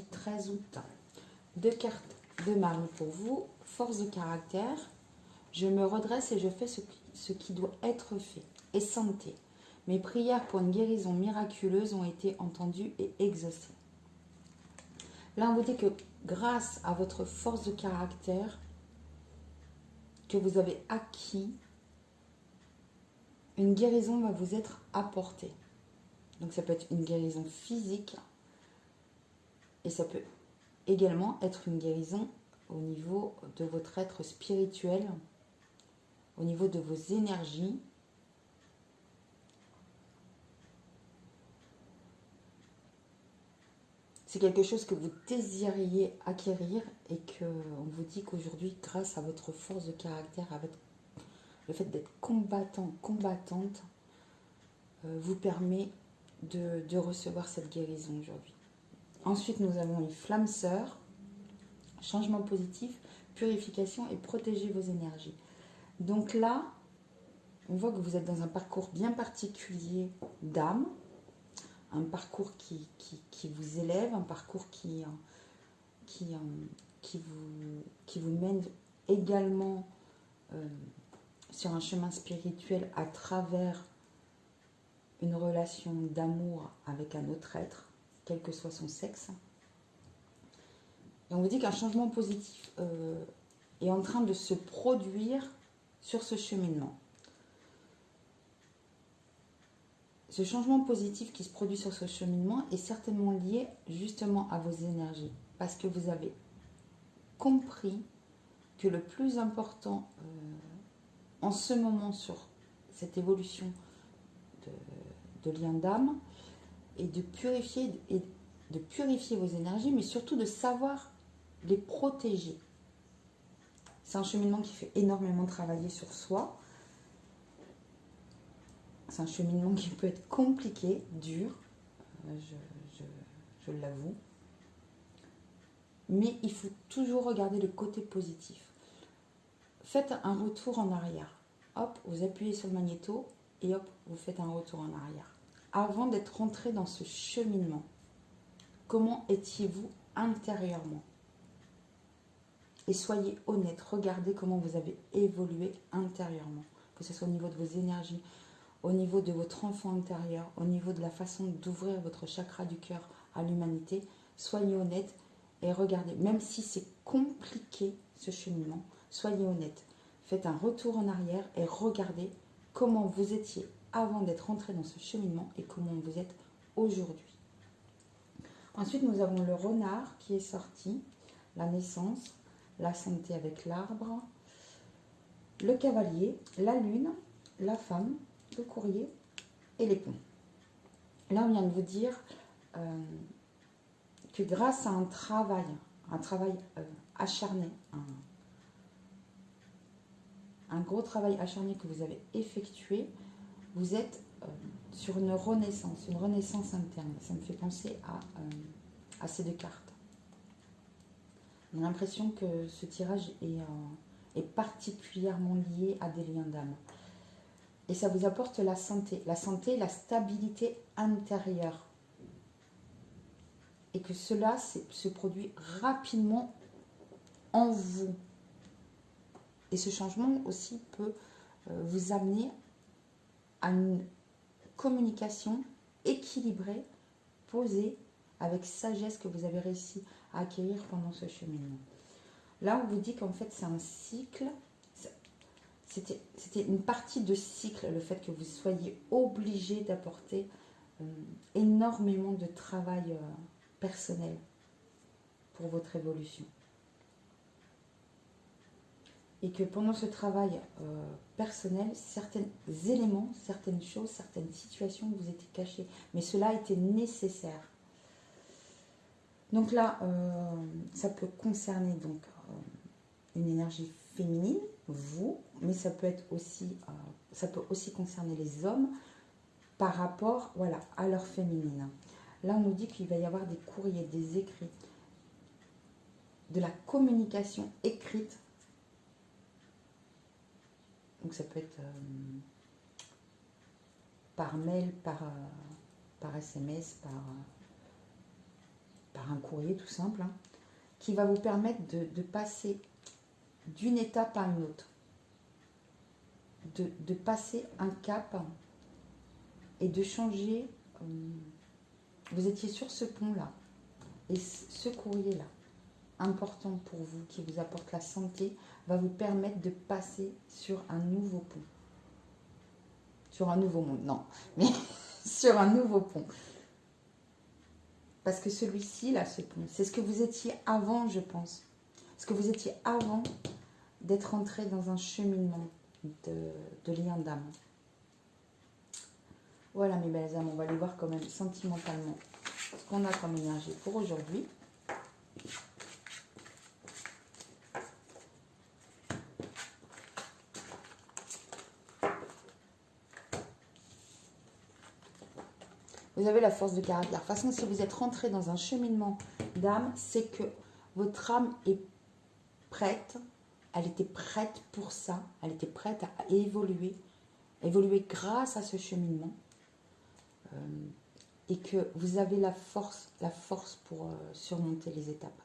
jeudi 13 août. 2 cartes de Marie pour vous. Force de caractère. Je me redresse et je fais ce qui doit être fait. Et santé. Mes prières pour une guérison miraculeuse ont été entendues et exaucées. Là, on vous dit que grâce à votre force de caractère que vous avez acquis, une guérison va vous être apportée. Donc ça peut être une guérison physique et ça peut également être une guérison au niveau de votre être spirituel, au niveau de vos énergies. C'est quelque chose que vous désiriez acquérir et qu'on vous dit qu'aujourd'hui, grâce à votre force de caractère, avec le fait d'être combattant, combattante, vous permet de recevoir cette guérison aujourd'hui. Ensuite, nous avons une flamme sœur, changement positif, purification et protéger vos énergies. Donc là, on voit que vous êtes dans un parcours bien particulier d'âme, un parcours qui vous élève, un parcours qui vous mène également sur un chemin spirituel à travers une relation d'amour avec un autre être, quel que soit son sexe. Et on vous dit qu'un changement positif est en train de se produire sur ce cheminement. Ce changement positif qui se produit sur ce cheminement est certainement lié justement à vos énergies, parce que vous avez compris que le plus important en ce moment sur cette évolution de lien d'âme est de purifier vos énergies, mais surtout de savoir les protéger. C'est un cheminement qui fait énormément travailler sur soi. C'est un cheminement qui peut être compliqué, dur, je l'avoue. Mais il faut toujours regarder le côté positif. Faites un retour en arrière. Hop, vous appuyez sur le magnéto et hop, vous faites un retour en arrière. Avant d'être rentré dans ce cheminement, comment étiez-vous intérieurement? Et soyez honnête, regardez comment vous avez évolué intérieurement, que ce soit au niveau de vos énergies, au niveau de votre enfant intérieur, au niveau de la façon d'ouvrir votre chakra du cœur à l'humanité. Soyez honnête et regardez, même si c'est compliqué ce cheminement, soyez honnête. Faites un retour en arrière et regardez comment vous étiez avant d'être rentré dans ce cheminement et comment vous êtes aujourd'hui. Ensuite, nous avons le renard qui est sorti, la naissance, la santé avec l'arbre, le cavalier, la lune, la femme, le courrier et les ponts. Là, on vient de vous dire que grâce à un travail acharné, un gros travail acharné que vous avez effectué, vous êtes sur une renaissance interne. Ça me fait penser à ces deux cartes. On a l'impression que ce tirage est particulièrement lié à des liens d'âme. Et ça vous apporte la santé, la stabilité intérieure. Et que cela se produit rapidement en vous. Et ce changement aussi peut vous amener à une communication équilibrée, posée, avec sagesse que vous avez réussi à acquérir pendant ce cheminement. Là, on vous dit qu'en fait, c'est un cycle. C'était une partie de cycle, le fait que vous soyez obligé d'apporter énormément de travail personnel pour votre évolution. Et que pendant ce travail personnel, certains éléments, certaines choses, certaines situations vous étaient cachées. Mais cela était nécessaire. Donc là, ça peut concerner donc, une énergie féminine, vous, mais ça peut aussi concerner les hommes par rapport à leur féminine. Là, on nous dit qu'il va y avoir des courriers, des écrits, de la communication écrite. Donc ça peut être par mail, par SMS, par un courrier tout simple, hein, qui va vous permettre de passer d'une étape à une autre, de passer un cap et de changer. Vous étiez sur ce pont-là, et ce courrier-là, important pour vous, qui vous apporte la santé, va vous permettre de passer sur un nouveau pont. Sur un nouveau monde, non, mais sur un nouveau pont. Parce que celui-ci, là, ce pont, c'est ce que vous étiez avant, je pense. Ce que vous étiez avant d'être entré dans un cheminement de lien d'âme. Voilà, mes belles âmes, on va aller voir quand même sentimentalement ce qu'on a comme énergie pour aujourd'hui. Vous avez la force de caractère. De toute façon, si vous êtes rentré dans un cheminement d'âme, c'est que votre âme est prête. Elle était prête pour ça. Elle était prête à évoluer. Évoluer grâce à ce cheminement. Et que vous avez la force pour surmonter les étapes.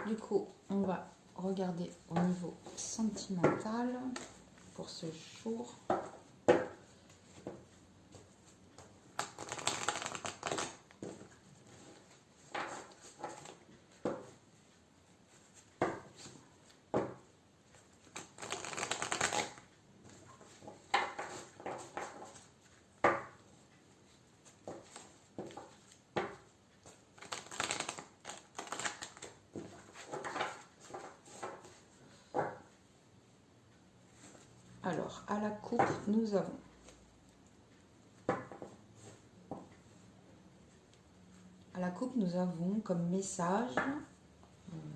Du coup, on va regarder au niveau sentimental pour ce jour. Alors, à la coupe, nous avons comme message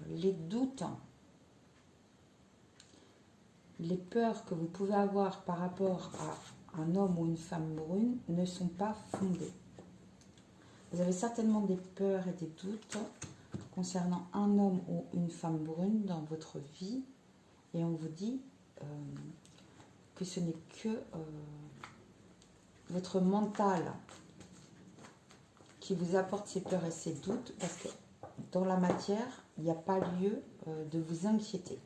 les doutes, les peurs que vous pouvez avoir par rapport à un homme ou une femme brune ne sont pas fondées. Vous avez certainement des peurs et des doutes concernant un homme ou une femme brune dans votre vie et on vous dit que ce n'est que votre mental qui vous apporte ces peurs et ces doutes, parce que dans la matière, il n'y a pas lieu de vous inquiéter.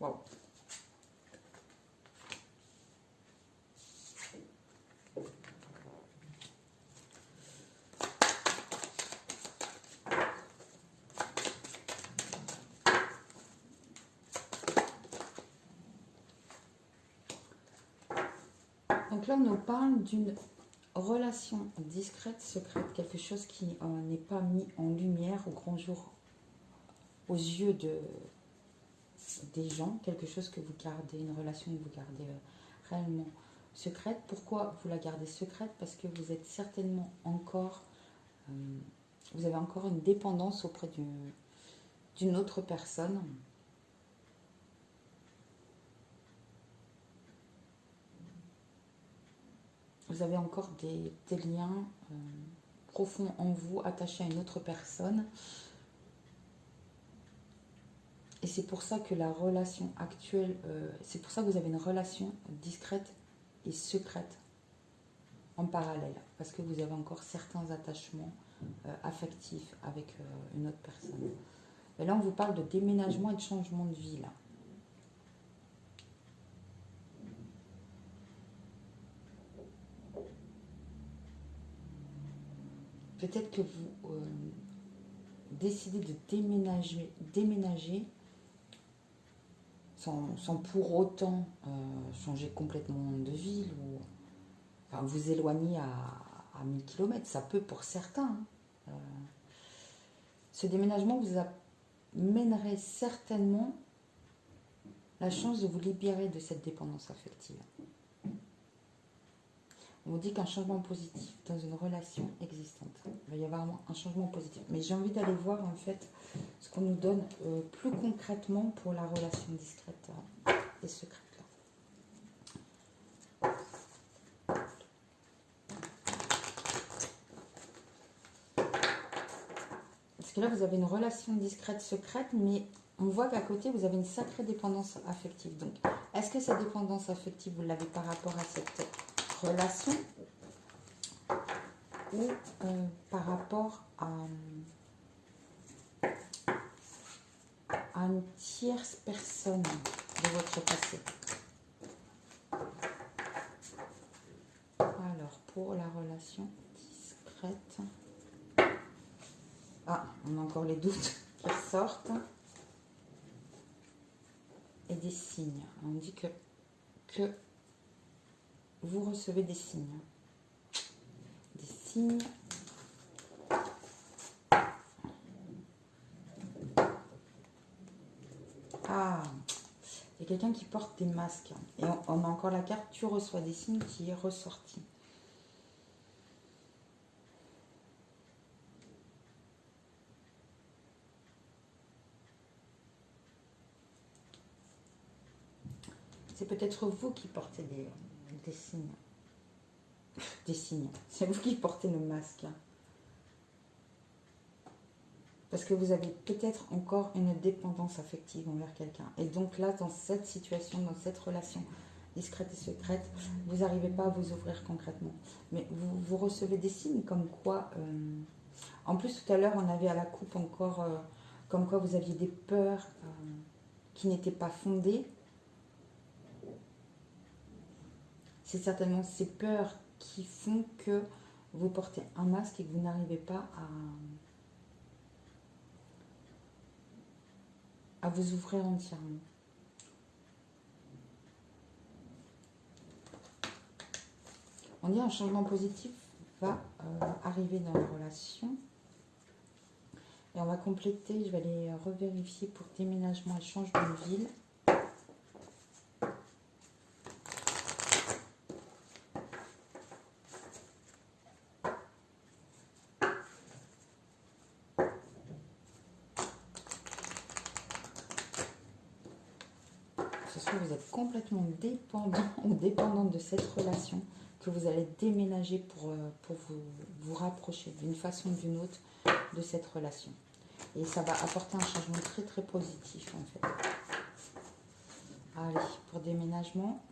Wow. Donc là, on nous parle d'une relation discrète, secrète, quelque chose qui n'est pas mis en lumière au grand jour, aux yeux des gens, quelque chose que vous gardez, une relation que vous gardez réellement secrète. Pourquoi vous la gardez secrète? Parce que vous êtes certainement encore, vous avez encore une dépendance auprès d'une autre personne. Vous avez encore des liens profonds en vous, attachés à une autre personne. Et c'est pour ça que la relation actuelle, c'est pour ça que vous avez une relation discrète et secrète en parallèle. Parce que vous avez encore certains attachements affectifs avec une autre personne. Et là, on vous parle de déménagement et de changement de vie, là. Peut-être que vous décidez de déménager sans pour autant changer complètement de ville ou enfin, vous éloigner à 1000 km. Ça peut pour certains. Ce déménagement vous amènerait certainement la chance de vous libérer de cette dépendance affective. On vous dit qu'un changement positif dans une relation existante. Il va y avoir un changement positif. Mais j'ai envie d'aller voir en fait ce qu'on nous donne plus concrètement pour la relation discrète et secrète. que là, vous avez une relation discrète, secrète, mais on voit qu'à côté, vous avez une sacrée dépendance affective. Donc, est-ce que cette dépendance affective, vous l'avez par rapport à cette relation ou par rapport à une tierce personne de votre passé? Alors, pour la relation discrète... Ah, on a encore les doutes qui ressortent. Et des signes. On dit que vous recevez des signes. Des signes. Ah, il y a quelqu'un qui porte des masques. Et on a encore la carte, tu reçois des signes qui est ressortie. C'est peut-être vous qui portez des signes. Des signes. C'est vous qui portez le masque. Parce que vous avez peut-être encore une dépendance affective envers quelqu'un. Et donc là, dans cette situation, dans cette relation discrète et secrète, vous n'arrivez pas à vous ouvrir concrètement. Mais vous recevez des signes comme quoi... En plus, tout à l'heure, on avait à la coupe encore... comme quoi vous aviez des peurs qui n'étaient pas fondées. C'est certainement ces peurs qui font que vous portez un masque et que vous n'arrivez pas à vous ouvrir entièrement. On dit un changement positif va arriver dans la relation. Et on va compléter, je vais aller revérifier pour déménagement, elle change de ville. Ce soir, vous êtes complètement dépendant ou dépendante de cette relation que vous allez déménager pour vous rapprocher d'une façon ou d'une autre de cette relation. Et ça va apporter un changement très très positif en fait. Allez, pour déménagement.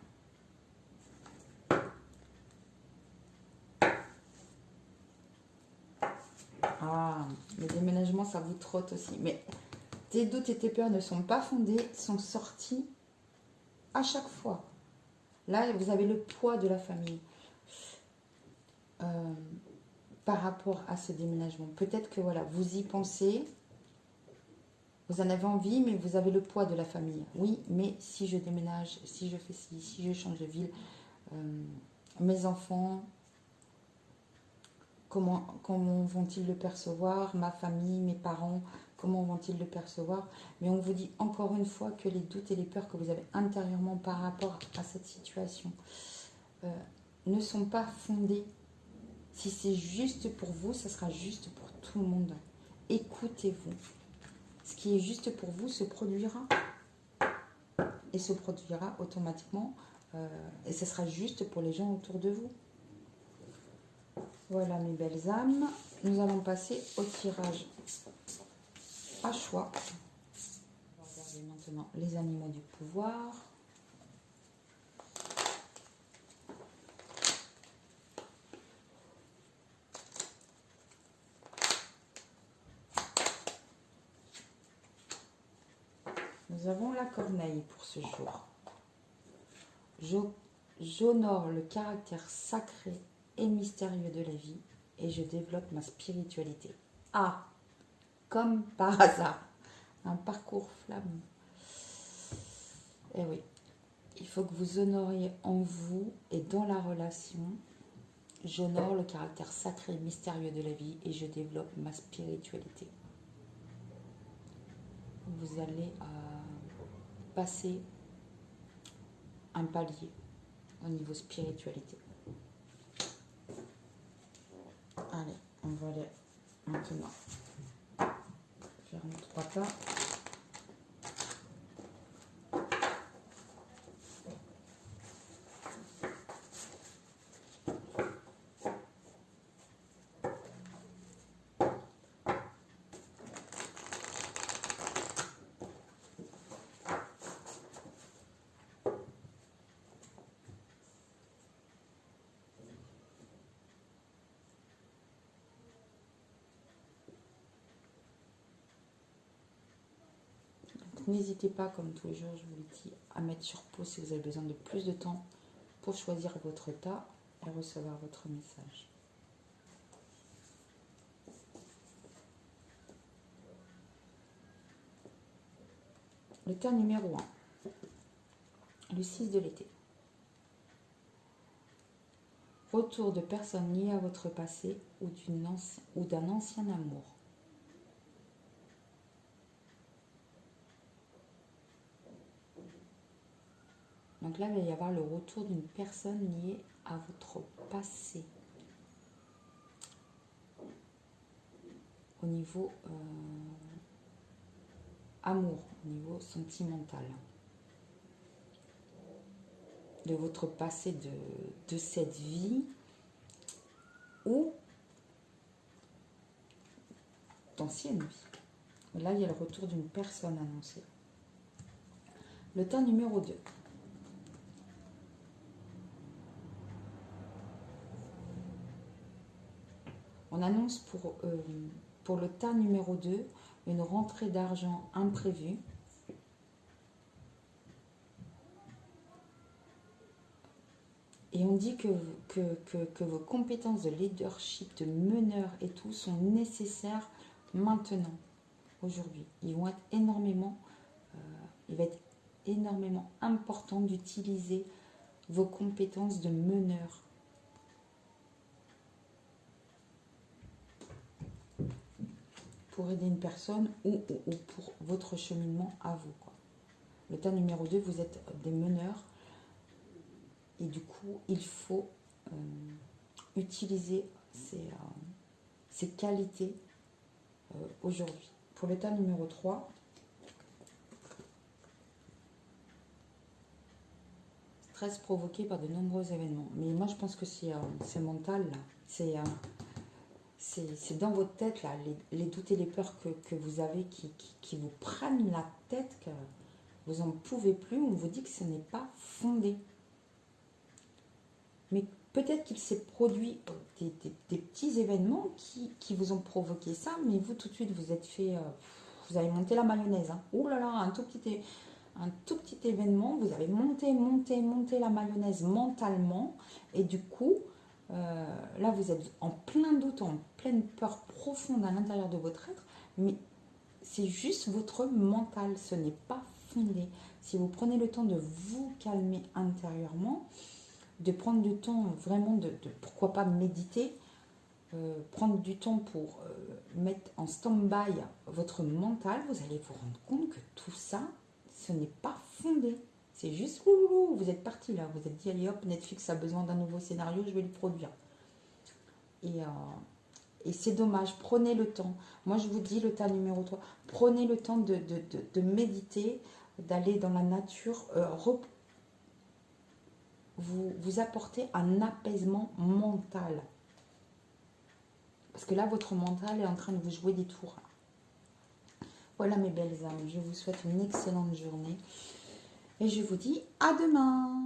Ah, le déménagement, ça vous trotte aussi. Mais tes doutes et tes peurs ne sont pas fondés, sont sortis à chaque fois. Là, vous avez le poids de la famille par rapport à ce déménagement. Peut-être que voilà, vous y pensez, vous en avez envie, mais vous avez le poids de la famille. Oui, mais si je déménage, si je fais ci, si je change de ville, mes enfants, comment vont-ils le percevoir? Ma famille, mes parents, comment vont-ils le percevoir? Mais on vous dit encore une fois que les doutes et les peurs que vous avez intérieurement par rapport à cette situation ne sont pas fondés. Si c'est juste pour vous, ça sera juste pour tout le monde. Écoutez-vous. Ce qui est juste pour vous se produira. Et se produira automatiquement. Et ce sera juste pour les gens autour de vous. Voilà mes belles âmes. Nous allons passer au tirage à choix. On va regarder maintenant les animaux du pouvoir. Nous avons la corneille pour ce jour. J'honore le caractère sacré et mystérieux de la vie et je développe ma spiritualité. Ah, comme par hasard, un parcours flamme. Eh oui, il faut que vous honoriez en vous et dans la relation. J'honore le caractère sacré et mystérieux de la vie et je développe ma spiritualité. Vous allez passer un palier au niveau spiritualité. Allez, on va aller maintenant faire nos 3 pas. Donc n'hésitez pas, comme tous les jours, je vous le dis, à mettre sur pause si vous avez besoin de plus de temps pour choisir votre tas et recevoir votre message. Le tas numéro 1, le 6 de l'été. Retour de personnes liées à votre passé ou d'un ancien amour. Donc là, il va y avoir le retour d'une personne liée à votre passé. Au niveau amour, au niveau sentimental. De votre passé, de cette vie, ou d'ancienne vie. Là, il y a le retour d'une personne annoncée. Le tas numéro 2. On annonce pour le tas numéro 2 une rentrée d'argent imprévue. Et on dit que vos compétences de leadership, de meneur et tout sont nécessaires maintenant, aujourd'hui. Il va être énormément important d'utiliser vos compétences de meneur. Pour aider une personne ou pour votre cheminement à vous, quoi. Le tas numéro 2, vous êtes des meneurs et du coup, il faut utiliser ces qualités aujourd'hui. Pour le tas numéro 3, stress provoqué par de nombreux événements. Mais moi, je pense que c'est mental, là. C'est dans votre tête, là, les doutes et les peurs que vous avez qui vous prennent la tête, que vous n'en pouvez plus. On vous dit que ce n'est pas fondé. Mais peut-être qu'il s'est produit des petits événements qui vous ont provoqué ça, mais vous, tout de suite, vous êtes fait... vous avez monté la mayonnaise. Hein. Ouh là là, un tout petit événement, vous avez monté la mayonnaise mentalement, et du coup... là, vous êtes en plein doute, en pleine peur profonde à l'intérieur de votre être, mais c'est juste votre mental, ce n'est pas fondé. Si vous prenez le temps de vous calmer intérieurement, de prendre du temps vraiment de pourquoi pas méditer, prendre du temps pour mettre en stand-by votre mental, vous allez vous rendre compte que tout ça, ce n'est pas fondé. C'est juste, vous êtes parti là, vous êtes dit, allez hop, Netflix a besoin d'un nouveau scénario, je vais le produire. Et c'est dommage, prenez le temps. Moi, je vous dis, le tas numéro 3, prenez le temps de méditer, d'aller dans la nature, vous apportez un apaisement mental. Parce que là, votre mental est en train de vous jouer des tours. Voilà mes belles âmes, je vous souhaite une excellente journée. Et je vous dis à demain.